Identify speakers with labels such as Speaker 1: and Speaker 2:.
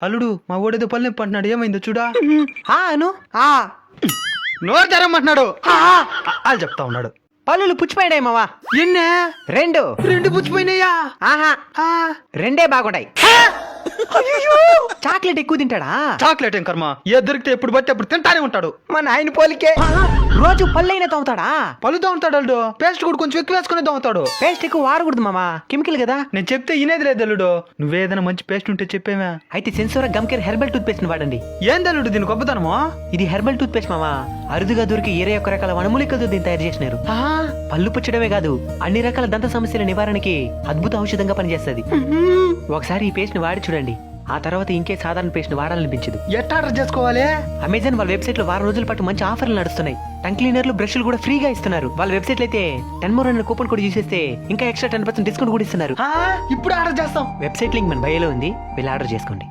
Speaker 1: అల్లుడు మా ఓడేదో పళ్ళు నొప్పి అంటున్నాడు, ఏమైందో చూడా.
Speaker 2: అను
Speaker 1: నోరు తెరమంటున్నాడు. వాళ్ళు చెప్తా ఉన్నాడు.
Speaker 2: పళ్ళు పుచ్చిపోయాయి మావా.
Speaker 1: ఎన్నే?
Speaker 2: రెండు
Speaker 1: పుచ్చిపోయినాయా?
Speaker 2: ఆహా రెండే బాగుంటాయి. చాక్లెట్ ఎక్కువ తింటాడా?
Speaker 1: చాక్లెట్ ఏం కర్మ, ఏ దొరికితే ఎప్పుడు బట్టి అప్పుడు తింటానే ఉంటాడు.
Speaker 2: మన ఆయన పోలికే. రోజు పళ్ళైనా తోముతాడా?
Speaker 1: పళ్ళు దోమతాడు అల్లుడు, పేస్ట్ కూడా కొంచెం ఎక్కువ వేసుకునే దోమతాడు.
Speaker 2: పేస్ట్ ఎక్కువ వాడకూడదు మామా, కెమికల్ కదా.
Speaker 1: నేను చెప్తే ఇనేది లేదు అల్లుడు, నువ్వేదైనా మంచి పేస్ట్ ఉంటే చెప్పేవా.
Speaker 2: అయితే Sensora gum care herbal toothpaste వాడండి.
Speaker 1: ఏంది అల్లుడు దీని గొప్పతనమా?
Speaker 2: ఇది హెర్బల్ టూత్ పేస్ట్ మామా, అరుదుగా దొరికి 21 రకాల వనమూలికలతో దీన్ని తయారు చేసినారు. పళ్ళు పుచ్చడమే కాదు, అన్ని రకాల దంత సమస్యల నివారణకి అద్భుత ఔషధంగా పనిచేస్తుంది. ఒకసారి ఈ పేస్ట్ ని వాడి చూడండి, ఆ తర్వాత ఇంకే సాధారణ పేస్ట్ ని వాడాలనిపించదు.
Speaker 1: ఎట్లా ఆర్డర్ చేసుకోవాలి?
Speaker 2: అమెజాన్ వాళ్ళ వెబ్సైట్ లో వారం రోజుల పాటు మంచి ఆఫర్లు నడుస్తున్నాయి. టంగ్ క్లీనర్లు, బ్రష్లు కూడా ఫ్రీగా ఇస్తున్నారు. వాళ్ళ వెబ్సైట్ లో అయితే 10 more అనే కూపన్ కూడా చూసేస్తే ఇంకా ఎక్స్ట్రా 10% డిస్కౌంట్ కూడా ఇస్తున్నారు.
Speaker 1: ఇప్పుడు ఆర్డర్ చేస్తాం.
Speaker 2: వెబ్సైట్ లింక్ మన బయోలో ఉంది, వెళ్ళి ఆర్డర్ చేసుకోండి.